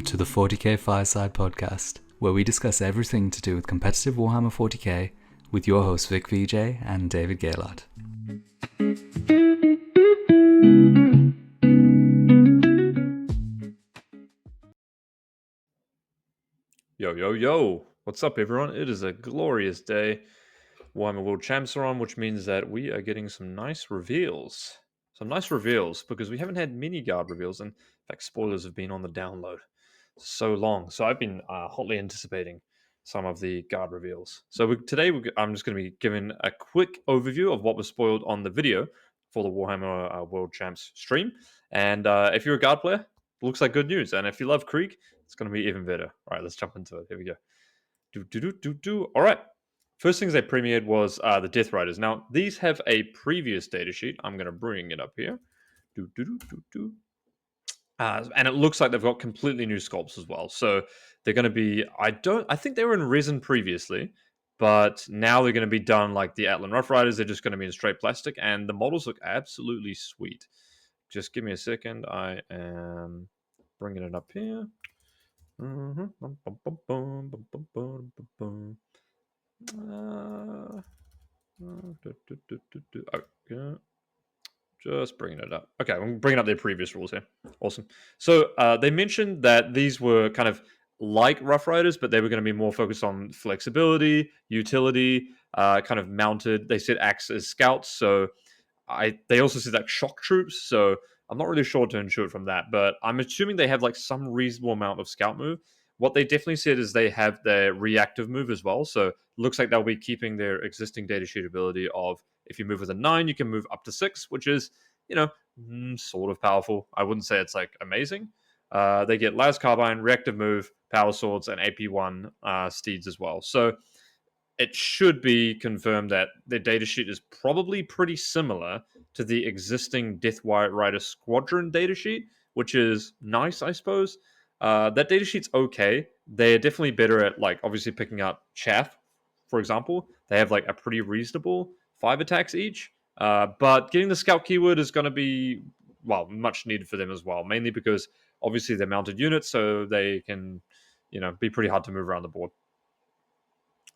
to the 40K Fireside podcast, where we discuss everything to do with competitive Warhammer 40K with your hosts Vik VJ and David Gaylord. Yo, what's up everyone? It is a glorious day. Warhammer World Champs are on, which means that we are getting some nice reveals. Because we haven't had many guard reveals, and in fact spoilers have been on the download so long. So I've been hotly anticipating some of the guard reveals. So today I'm just going to be giving a quick overview of what was spoiled on the video for the Warhammer World Champs stream. And if you're a guard player, looks like good news. And if you love Krieg, it's going to be even better. All right, let's jump into it. Here we go. All right. First things they premiered was the Death Riters. Now, these have a previous datasheet. I'm going to bring it up here. And it looks like they've got completely new sculpts as well. So they're going to be, I think they were in resin previously, but now they're going to be done like the Atlan Rough Riders. They're just going to be in straight plastic, and the models look absolutely sweet. Just give me a second. I am bringing it up here. Okay. Just bringing it up. Okay, I'm bringing up their previous rules here. Awesome. So they mentioned that these were kind of like Rough Riders, but they were going to be more focused on flexibility, utility, kind of mounted. They said acts as scouts, so they also said like shock troops. So I'm not really sure to intuit from that, but I'm assuming they have like some reasonable amount of scout move. What they definitely said is they have their reactive move as well. So looks like they'll be keeping their existing datasheet ability of if you move with a 9, you can move up to 6, which is, sort of powerful. I wouldn't say it's like amazing. They get Las Carbine, reactive move, power swords, and AP1 steeds as well. So it should be confirmed that their datasheet is probably pretty similar to the existing Death Rider Squadron datasheet, which is nice, I suppose. That datasheet's okay. They're definitely better at, like, obviously picking up chaff, for example. They have, like, a pretty reasonable 5 attacks each. But getting the scout keyword is going to be, well, much needed for them as well, mainly because obviously they're mounted units, so they can, be pretty hard to move around the board.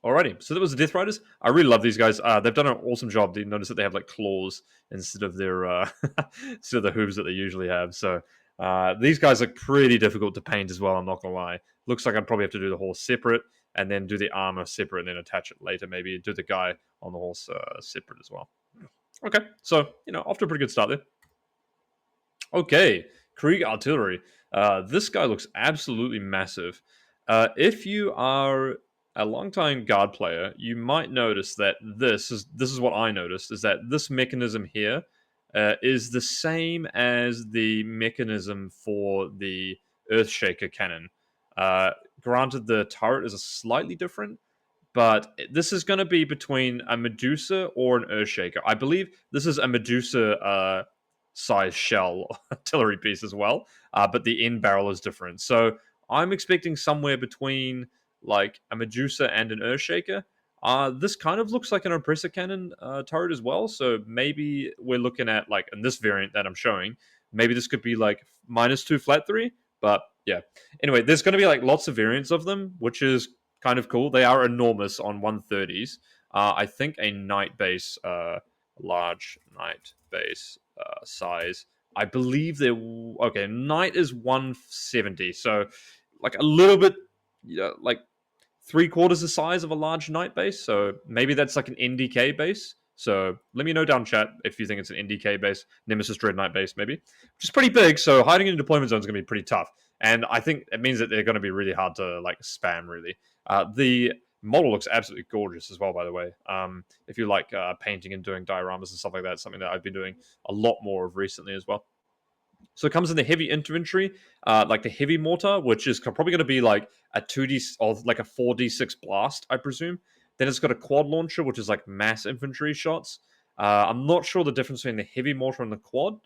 Alrighty, so that was the Death Riders. I really love these guys. They've done an awesome job. You notice that they have like claws instead of their instead of the hooves that they usually have. So these guys are pretty difficult to paint as well. I'm not gonna lie. Looks like I'd probably have to do the horse separate and then do the armor separate and then attach it later. Maybe do the guy on the horse separate as well. Okay, so off to a pretty good start there. Okay, Krieg Artillery. This guy looks absolutely massive. If you are a longtime guard player, you might notice that this is what I noticed, is that this mechanism here is the same as the mechanism for the Earthshaker cannon. Granted, the turret is slightly different, but this is going to be between a Medusa or an Earthshaker. I believe this is a Medusa size shell artillery piece as well, but the end barrel is different. So I'm expecting somewhere between like a Medusa and an Earthshaker. This kind of looks like an oppressor cannon turret as well. So maybe we're looking at, like, in this variant that I'm showing, maybe this could be like -2 flat 3. But yeah. Anyway, there's going to be like lots of variants of them, which is kind of cool. They are enormous on 130s. I think a knight base, large knight base size. I believe they're okay. Knight is 170, so like a little bit, like 3/4 the size of a large knight base. So maybe that's like an NDK base. So let me know down chat if you think it's an NDK base, Nemesis Dread Knight base, maybe, which is pretty big. So hiding in deployment zones is going to be pretty tough, and I think it means that they're going to be really hard to like spam. Really, the model looks absolutely gorgeous as well, by the way. If you like painting and doing dioramas and stuff like that, something that I've been doing a lot more of recently as well. So it comes in the heavy infantry, like the heavy mortar, which is probably going to be like a 2D or like a 4D6 blast, I presume. Then it's got a quad launcher, which is like mass infantry shots. I'm not sure the difference between the heavy mortar and the quad.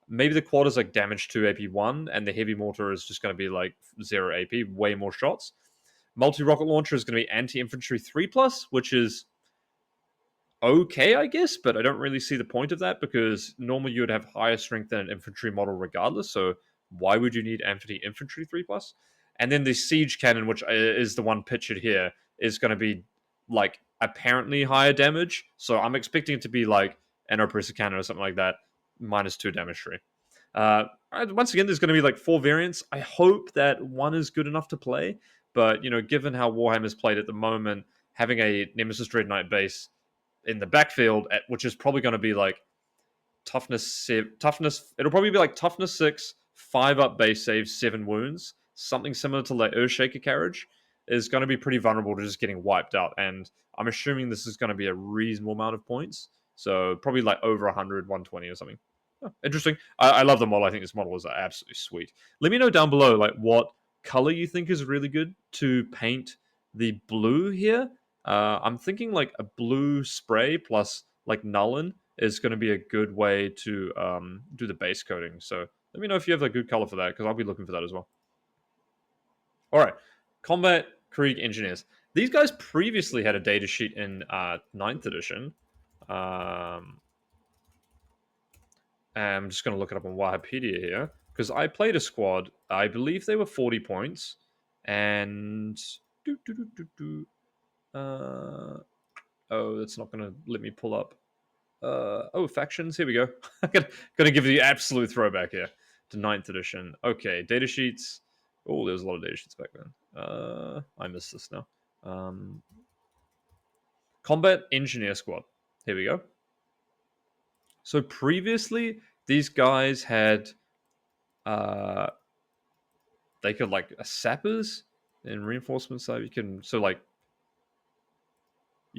Maybe the quad is like damage 2 AP1, and the heavy mortar is just going to be like 0 AP, way more shots. Multi-rocket launcher is going to be anti-infantry 3+, which is okay, I guess, but I don't really see the point of that because normally you would have higher strength than an infantry model regardless. So why would you need anti-infantry 3+? And then the siege cannon, which is the one pictured here, is going to be like apparently higher damage. So I'm expecting it to be like an oppressor cannon or something like that, -2 damage tree. Once again, there's going to be like 4 variants. I hope that one is good enough to play, but given how Warhammer is played at the moment, having a Nemesis Dread Knight base in the backfield, which is probably going to be like toughness. It'll probably be like toughness 6, 5 up base save, 7 wounds, something similar to like Earthshaker Carriage, is going to be pretty vulnerable to just getting wiped out. And I'm assuming this is going to be a reasonable amount of points, so probably like over 100, 120 or something. Oh, interesting. I love the model. I think this model is absolutely sweet. Let me know down below like what color you think is really good to paint the blue here. I'm thinking like a blue spray plus like Nullen is going to be a good way to do the base coating. So let me know if you have a good color for that, because I'll be looking for that as well. All right, Combat Krieg Engineers. These guys previously had a data sheet in 9th edition. I'm just going to look it up on Wikipedia here, because I played a squad. I believe they were 40 points. And... oh, that's not going to let me pull up. Factions. Here we go. I'm gonna give you the absolute throwback here to 9th edition. Okay, data sheets. Oh, there's a lot of data sheets back then. I missed this now. Combat Engineer Squad. Here we go. So previously, these guys had they could like sappers and reinforcement side. You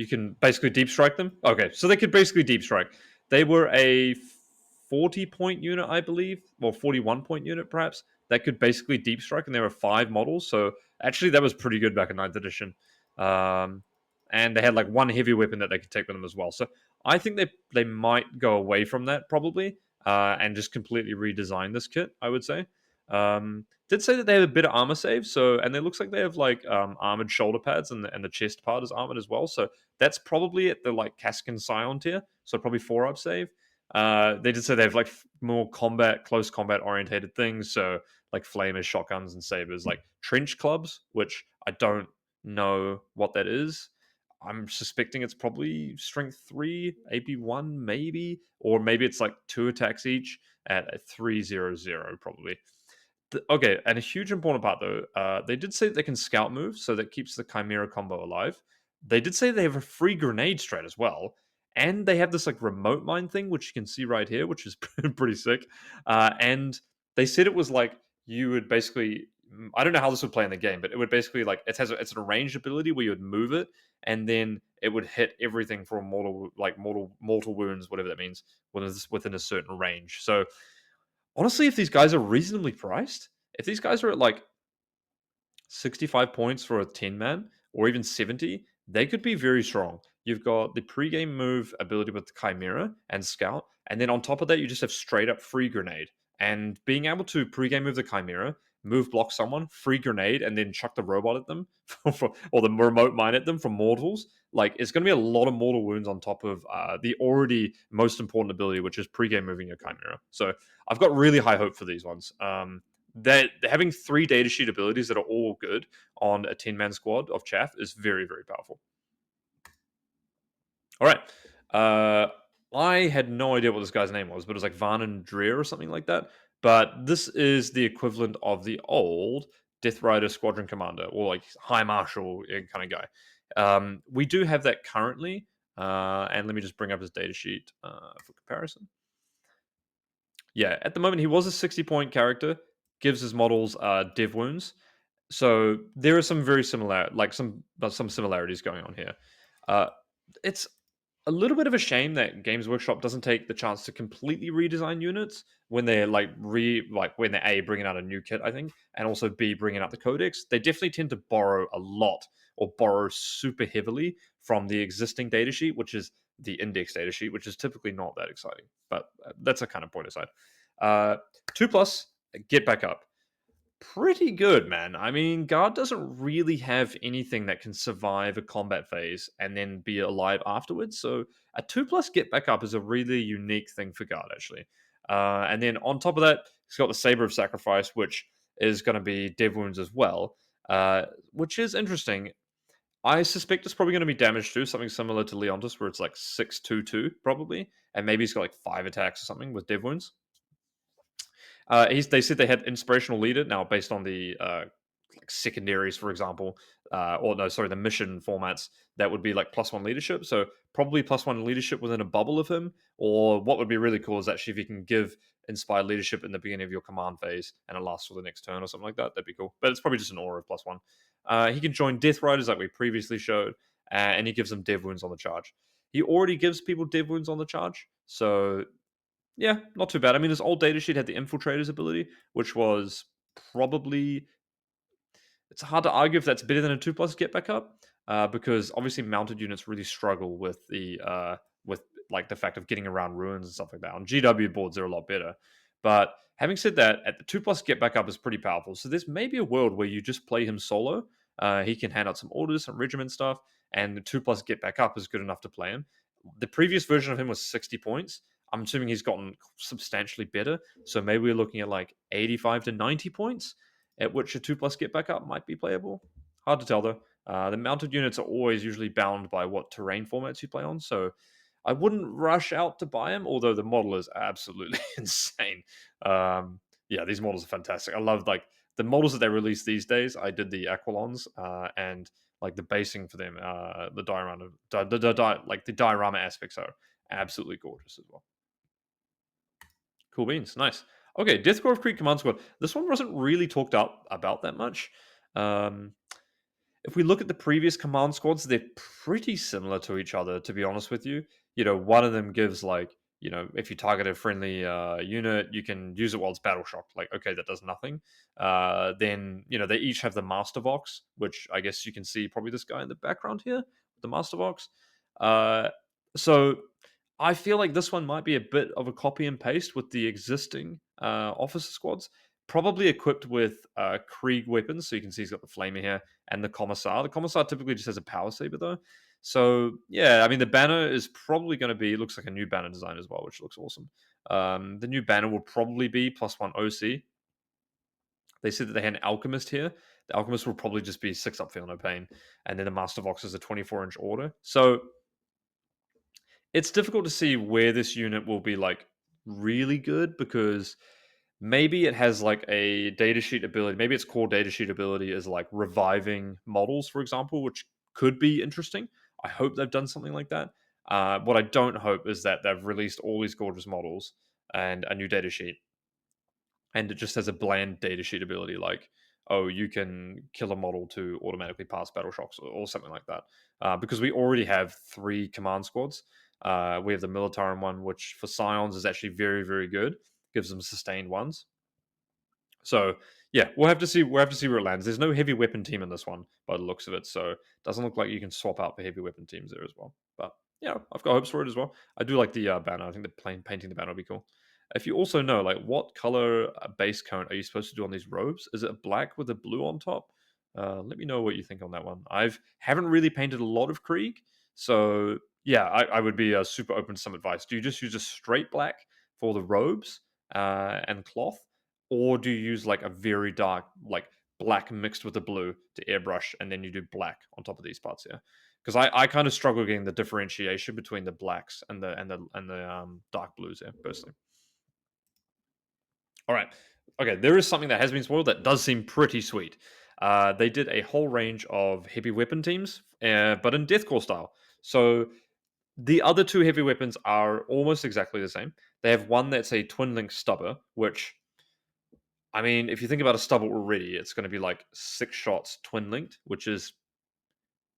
can basically deep strike them. Okay, so they could basically deep strike. They were a 40-point unit, I believe, or 41-point unit, perhaps, that could basically deep strike, and there were 5 models. So actually, that was pretty good back in 9th edition. And they had like 1 heavy weapon that they could take with them as well. So I think they might go away from that probably, and just completely redesign this kit, I would say. Did say that they have a bit of armor save, and it looks like they have like armored shoulder pads, and the chest part is armored as well. So that's probably at the like Kaskin Scion tier, so probably 4 up save. They did say they have like more close combat orientated things, so like flamers, shotguns, and sabers, like trench clubs, which I don't know what that is. I'm suspecting it's probably strength 3, AP 1, maybe, or maybe it's like 2 attacks each at a 300, probably. Okay, and a huge important part though, they did say that they can scout move, so that keeps the Chimera combo alive. They did say they have a free grenade strat as well, and they have this like remote mine thing, which you can see right here, which is pretty sick. And they said it was like you would basically, I don't know how this would play in the game, but it would basically like it's an ranged ability where you would move it, and then it would hit everything for mortal wounds, whatever that means, within a certain range. So honestly, if these guys are reasonably priced, if these guys are at like 65 points for a 10 man or even 70, they could be very strong. You've got the pre-game move ability with the Chimera and Scout, and then on top of that, you just have straight up free grenade. And being able to pre-game move the Chimera, move block someone, free grenade, and then chuck the robot at them, or the remote mine at them from mortals, like it's going to be a lot of mortal wounds on top of the already most important ability, which is pre-game moving your Chimera. So I've got really high hope for these ones. That having 3 datasheet abilities that are all good on a 10-man squad of chaff is very, very powerful. All right. I had no idea what this guy's name was, but it was like Varnan Dreer or something like that. But this is the equivalent of the old Death Rider Squadron Commander, or like High Marshal kind of guy. We do have that currently. And let me just bring up his datasheet for comparison. Yeah, at the moment he was a 60-point character, gives his models div wounds. So there are some very similar, like some similarities going on here. It's a little bit of a shame that Games Workshop doesn't take the chance to completely redesign units when they're when they're A, bringing out a new kit, I think, and also B, bringing out the Codex. They definitely tend to borrow a lot, or borrow super heavily from the existing datasheet, which is the index datasheet, which is typically not that exciting. But that's a kind of point aside. 2+, get back up. Pretty good, man. I mean, Guard doesn't really have anything that can survive a combat phase and then be alive afterwards. So a 2+ get back up is a really unique thing for Guard, actually. And then on top of that, he's got the Saber of Sacrifice, which is going to be dev wounds as well, which is interesting. I suspect it's probably going to be damage too, something similar to Leontis, where it's like 6-2-2 probably, and maybe he's got like 5 attacks or something with dev wounds. They said they had inspirational leader now based on the like secondaries, for example, or no, sorry, the mission formats. That would be like +1 leadership. So probably +1 leadership within a bubble of him. Or what would be really cool is actually if you can give inspired leadership in the beginning of your command phase and it lasts for the next turn or something like that. That'd be cool. But it's probably just an aura of +1. He can join Death Riders like we previously showed, and he gives them dev wounds on the charge. He already gives people dev wounds on the charge, so yeah, not too bad. I mean, this old datasheet had the infiltrators ability, which was probably, it's hard to argue if that's better than a 2+ get back up, because obviously mounted units really struggle with with like the fact of getting around ruins and stuff like that. On GW boards, they're a lot better. But having said that, at the 2+ get back up is pretty powerful. So there's maybe a world where you just play him solo. He can hand out some orders, some regiment stuff, and the 2+ get back up is good enough to play him. The previous version of him was 60 points. I'm assuming he's gotten substantially better. So maybe we're looking at like 85 to 90 points, at which a 2+ get back up might be playable. Hard to tell though. The mounted units are always usually bound by what terrain formats you play on, so I wouldn't rush out to buy them. Although the model is absolutely insane. Yeah, these models are fantastic. I love like the models that they release these days. I did the Aquilons and like the basing for them, the diorama, like the diorama aspects are absolutely gorgeous as well. Cool beans. Nice. Okay, Death Korp of Krieg Command Squad. This one wasn't really talked up about that much. Um, if we look at the previous command squads, they're pretty similar to each other, to be honest with you. You know, one of them gives like, you know, if you target a friendly unit, you can use it while it's battle shocked. Like, okay, that does nothing. Then, you know, they each have the Master Vox, which I guess you can see probably this guy in the background here, the Master Vox. Uh, so I feel like this one might be a bit of a copy and paste with the existing officer squads, probably equipped with Krieg weapons. So you can see he's got the flamer here and the Commissar. The Commissar typically just has a power saber though. So yeah, I mean the banner is probably going to be, it looks like a new banner design as well, which looks awesome. The new banner will probably be +1 OC. They said that they had an Alchemist here. The Alchemist will probably just be 6 up, feel no pain. And then the Master Vox is a 24-inch order. So it's difficult to see where this unit will be like really good, because maybe it has like a datasheet ability. Maybe its core datasheet ability is like reviving models, for example, which could be interesting. I hope they've done something like that. What I don't hope is that they've released all these gorgeous models and a new datasheet, and it just has a bland datasheet ability like, oh, you can kill a model to automatically pass battle shocks, or something like that. Because we already have 3 command squads. We have the Militarum one, which for Scions is actually very, very good. Gives them sustained ones. So yeah, we'll have to see. We'll have to see where it lands. There's no heavy weapon team in this one by the looks of it, so it doesn't look like you can swap out for heavy weapon teams there as well. But yeah, I've got hopes for it as well. I do like the banner. I think the painting the banner will be cool. If you also know, like, what color base coat are you supposed to do on these robes? Is it black with a blue on top? Let me know what you think on that one. Haven't really painted a lot of Krieg, so yeah, I would be super open to some advice. Do you just use a straight black for the robes and cloth, or do you use like a very dark, like black mixed with the blue to airbrush, and then you do black on top of these parts here? Because I kind of struggle getting the differentiation between the blacks and the dark blues here, personally. All right. Okay, there is something that has been spoiled that does seem pretty sweet. They did a whole range of heavy weapon teams, but in Deathcore style. So the other 2 heavy weapons are almost exactly the same. They have one that's a twin link stubber, which, I mean, if you think about a stubber already, it's going to be like 6 shots twin linked, which is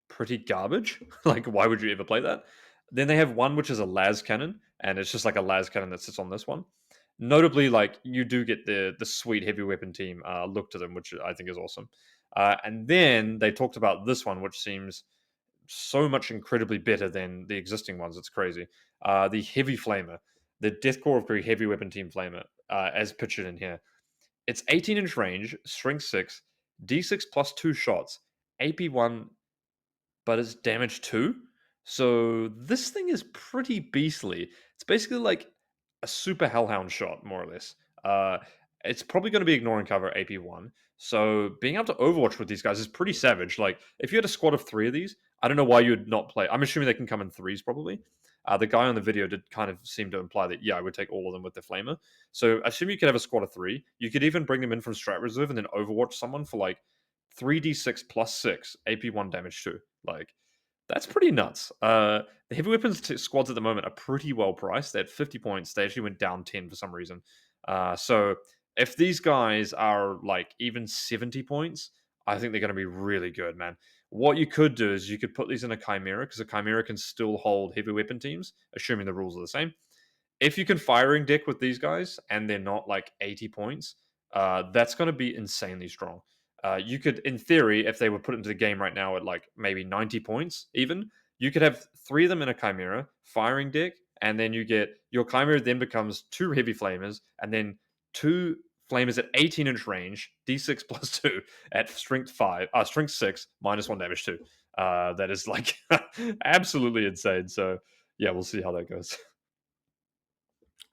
pretty garbage. Like, why would you ever play that? Then they have one which is a las cannon, and it's just like a las cannon that sits on this one. Notably, like, you do get the sweet heavy weapon team look to them, which I think is awesome. And then they talked about this one, which seems so much incredibly better than the existing ones. It's crazy. The heavy flamer, the Death Korp of Krieg heavy weapon team flamer, as pictured in here. It's 18-inch range, strength 6, d6 plus 2 shots, AP 1, but it's damage 2. So this thing is pretty beastly. It's basically like a super hellhound shot, more or less. it's probably going to be ignoring cover AP1. So being able to Overwatch with these guys is pretty savage. Like, if you had a squad of 3 of these, I don't know why you would not play. I'm assuming they can come in threes probably. The guy on the video did kind of seem to imply that, yeah, I would take all of them with the Flamer. So assume you could have a squad of 3. You could even bring them in from Strat Reserve and then Overwatch someone for like 3d6 plus 6 AP1 damage too. Like, that's pretty nuts. The heavy weapons squads at the moment are pretty well priced. They're at 50 points. They actually went down 10 for some reason. So if these guys are like even 70 points, I think they're going to be really good, man. What you could do is you could put these in a Chimera because a Chimera can still hold heavy weapon teams, assuming the rules are the same. If you can firing deck with these guys and they're not like 80 points, that's going to be insanely strong. You could, in theory, if they were put into the game right now at like maybe 90 points, even, you could have 3 of them in a Chimera, firing deck, and then you get your Chimera then becomes 2 heavy flamers, and then 2 flamers at 18-inch range, d6 plus 2 at strength 6, minus 1 damage 2. That is like absolutely insane. So, yeah, we'll see how that goes.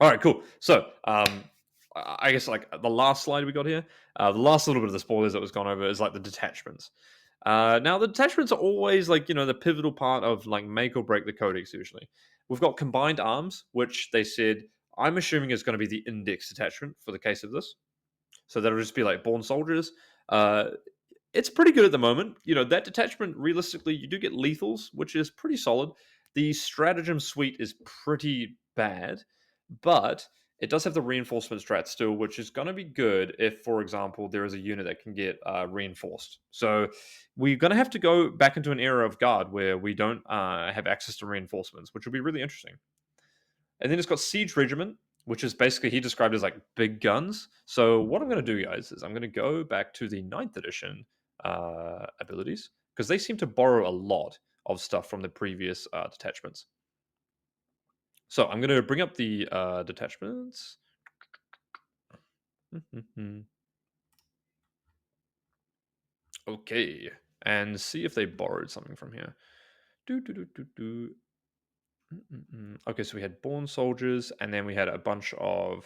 All right, cool. So, I guess like the last slide we got here, the last little bit of the spoilers that was gone over is like the detachments. Now, the detachments are always like, the pivotal part of like make or break the codex. Usually, we've got combined arms, which they said I'm assuming is going to be the index detachment for the case of this. So that'll just be like born soldiers. Uh, it's pretty good at the moment. That detachment, realistically, you do get lethals, which is pretty solid. The stratagem suite is pretty bad, but it does have the reinforcement strat still, which is going to be good if, for example, there is a unit that can get reinforced. So we're going to have to go back into an era of guard where we don't have access to reinforcements, which will be really interesting. And then it's got Siege Regiment, which is basically he described as like big guns. So what I'm going to do, guys, is I'm going to go back to the 9th edition abilities because they seem to borrow a lot of stuff from the previous detachments. So I'm going to bring up the detachments. Okay, and see if they borrowed something from here. Okay, so we had born soldiers, and then we had a bunch of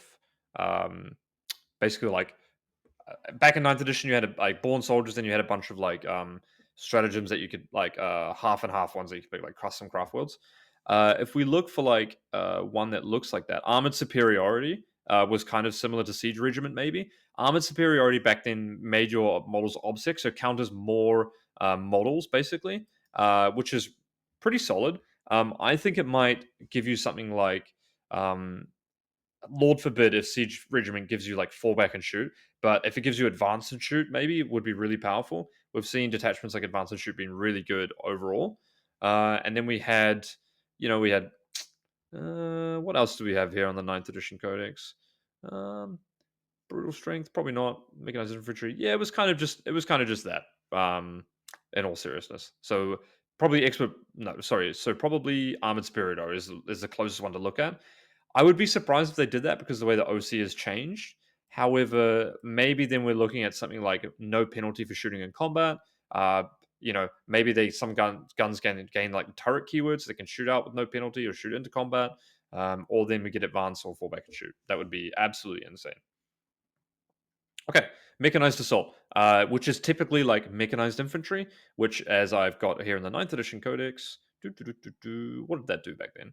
basically like back in 9th edition you had like born soldiers, then you had a bunch of like stratagems that you could like half and half ones that you could pick, like custom craft worlds. If we look for like one that looks like that, armored superiority was kind of similar to siege regiment. Maybe armored superiority back then made your models obsec, so counters more models basically, which is pretty solid. I think it might give you something like Lord forbid if Siege Regiment gives you like fallback and shoot, but if it gives you advance and shoot, maybe it would be really powerful. We've seen detachments like advance and shoot being really good overall. And then we had, we had, what else do we have here on the 9th edition codex? Um, Brutal strength, probably not. Mechanized infantry, yeah, it was kind of just that. In all seriousness, so probably expert. No, sorry. So probably armored superior is the closest one to look at. I would be surprised if they did that because the way the OC has changed. However, maybe then we're looking at something like no penalty for shooting in combat. Maybe some guns gain like turret keywords so they can shoot out with no penalty or shoot into combat. Or then we get advance or fallback and shoot. That would be absolutely insane. Okay, mechanized assault, which is typically like mechanized infantry, which as I've got here in the 9th edition codex, what did that do back then?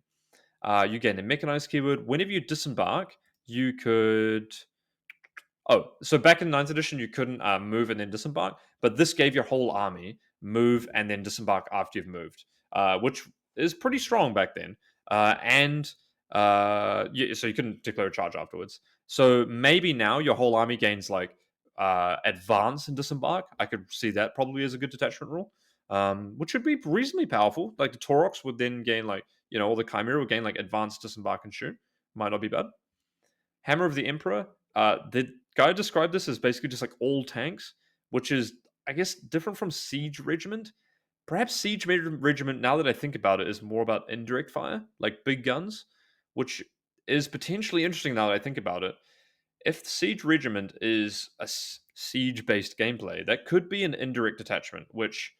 You gain a mechanized keyword. Whenever you disembark, you could. Oh, so back in 9th edition, you couldn't move and then disembark, but this gave your whole army move and then disembark after you've moved, which is pretty strong back then. So you couldn't declare a charge afterwards. So maybe now your whole army gains like advance and disembark. I could see that probably as a good detachment rule, which would be reasonably powerful. Like the Taurox would then gain like, all the Chimera would gain like advance, disembark, and shoot. Might not be bad. Hammer of the Emperor. The guy described this as basically just like all tanks, which is, I guess, different from Siege Regiment. Perhaps Siege Regiment, now that I think about it, is more about indirect fire, like big guns, which is potentially interesting now that I think about it. If Siege Regiment is a siege based gameplay, that could be an indirect detachment, which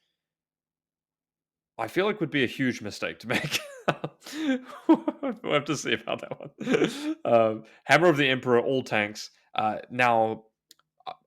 I feel like would be a huge mistake to make. We'll have to see about that one. Hammer of the Emperor, all tanks. Now,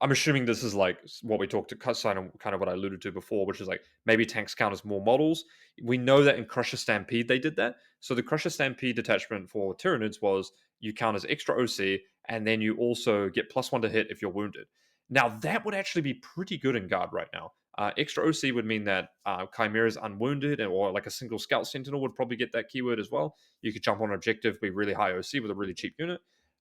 I'm assuming this is like what we talked to, kind of what I alluded to before, which is like maybe tanks count as more models. We know that in Crusher Stampede they did that. So the Crusher Stampede detachment for Tyranids was you count as extra OC, and then you also get +1 to hit if you're wounded. Now that would actually be pretty good in Guard right now. Extra OC would mean that Chimera's unwounded, or like a single Scout Sentinel would probably get that keyword as well. You could jump on an objective, be really high OC with a really cheap unit.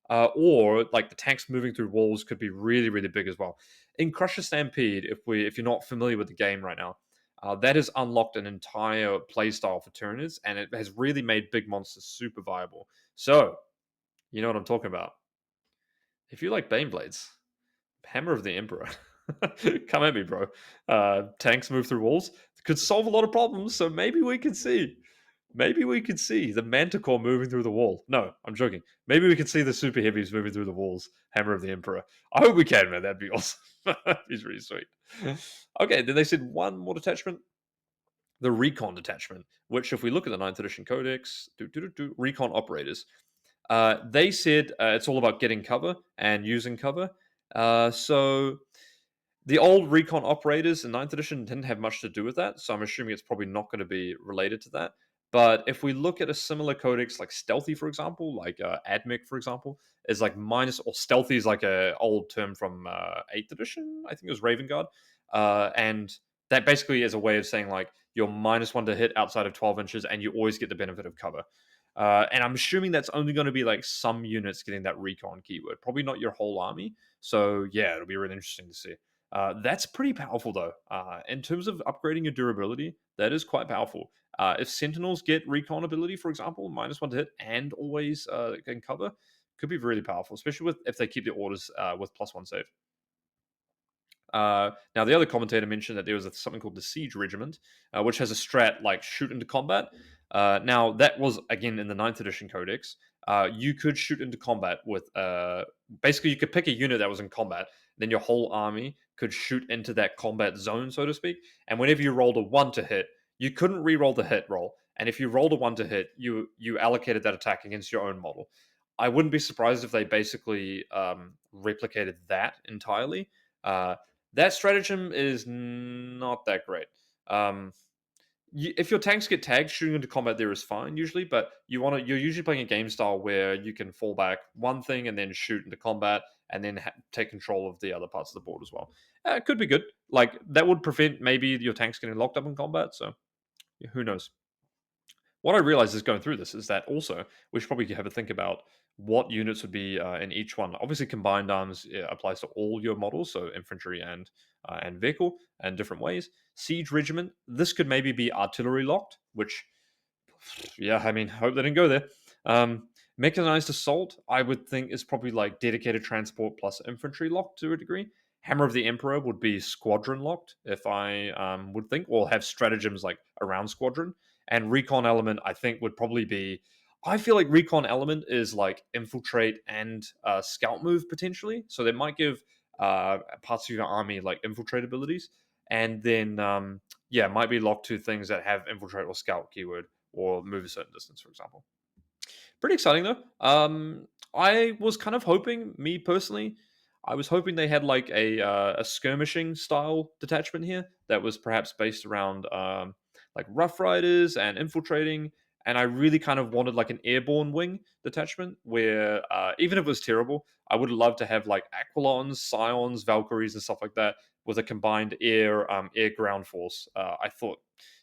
Or like the tanks moving through walls could be really, really big as well. In Crusher Stampede, if you're not familiar with the game right now, that has unlocked an entire playstyle for Tyranids, and it has really made big monsters super viable. So, you know what I'm talking about. If you like Baneblades, Hammer of the Emperor, come at me, bro. Tanks move through walls could solve a lot of problems, so maybe we could see. Maybe we could see the Manticore moving through the wall. No, I'm joking. Maybe we could see the super heavies moving through the walls. Hammer of the Emperor. I hope we can, man. That'd be awesome. He's really sweet. Okay, then they said one more detachment. The Recon detachment, which, if we look at the 9th edition Codex, Recon operators, they said it's all about getting cover and using cover. So the old Recon operators in 9th edition didn't have much to do with that, so I'm assuming it's probably not going to be related to that. But if we look at a similar codex like Stealthy, for example, like Admech, for example, is like minus, or Stealthy is like a old term from 8th edition, I think it was Raven Guard. And that basically is a way of saying like you're -1 to hit outside of 12 inches and you always get the benefit of cover. And I'm assuming that's only going to be like some units getting that recon keyword, probably not your whole army. So yeah, it'll be really interesting to see. That's pretty powerful, though. In terms of upgrading your durability, that is quite powerful. If Sentinels get recon ability, for example, -1 to hit and always can cover, could be really powerful, especially if they keep their orders with +1 save. Now, the other commentator mentioned that there was something called the Siege Regiment, which has a strat like shoot into combat. Now, that was, again, in the 9th edition Codex. You could shoot into combat with, basically, you could pick a unit that was in combat, then your whole army could shoot into that combat zone, so to speak. And whenever you rolled a 1 to hit, you couldn't re-roll the hit roll. And if you rolled a 1 to hit, you allocated that attack against your own model. I wouldn't be surprised if they basically replicated that entirely. That stratagem is not that great. If your tanks get tagged, shooting into combat there is fine usually, but you're usually playing a game style where you can fall back one thing and then shoot into combat and then take control of the other parts of the board as well. It could be good. Like that would prevent maybe your tanks getting locked up in combat. So yeah, who knows? What I realized is going through this is that also we should probably have a think about what units would be in each one. Obviously, combined arms applies to all your models, so infantry and vehicle, and different ways. Siege regiment. This could maybe be artillery locked, which, yeah, I mean, hope they didn't go there. Mechanized assault, I would think, is probably like dedicated transport plus infantry locked to a degree. Hammer of the Emperor would be squadron locked, if I would think, or have stratagems like around squadron. And recon element, I think, would probably be. I feel like recon element is like infiltrate and scout move potentially. So they might give parts of your army like infiltrate abilities, and then yeah, might be locked to things that have infiltrate or scout keyword or move a certain distance, for example. Pretty exciting though. I was kind of hoping, me personally, I was hoping they had like a skirmishing style detachment here that was perhaps based around like Rough Riders and infiltrating. And I really kind of wanted like an airborne wing detachment where even if it was terrible, I would love to have like Aquilons, Scions, Valkyries, and stuff like that with a combined air ground force. I thought,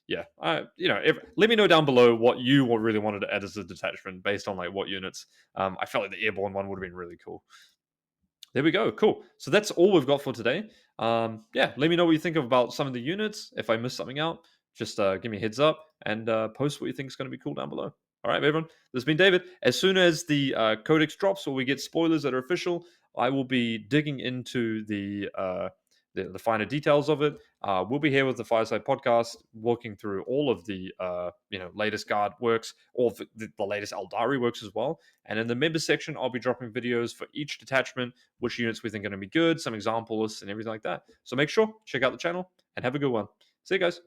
yeah, let me know down below what you really wanted to add as a detachment based on like what units. I felt like the airborne one would have been really cool. There we go. Cool. So that's all we've got for today. Yeah, let me know what you think about some of the units. If I missed something out, just give me a heads up and post what you think is going to be cool down below. All right, everyone. This has been David. As soon as the codex drops or we get spoilers that are official, I will be digging into the finer details of it. We'll be here with the Fireside Podcast, walking through all of the latest guard works, all of the latest Aeldari works as well. And in the members section, I'll be dropping videos for each detachment, which units we think are going to be good, some example lists, and everything like that. So make sure check out the channel and have a good one. See you guys.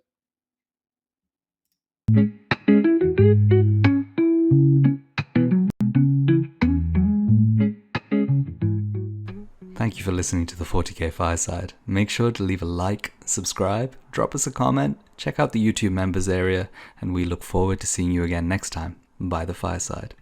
Thank you for listening to the 40K Fireside. Make sure to leave a like, subscribe, drop us a comment, check out the YouTube members area, and we look forward to seeing you again next time by the fireside.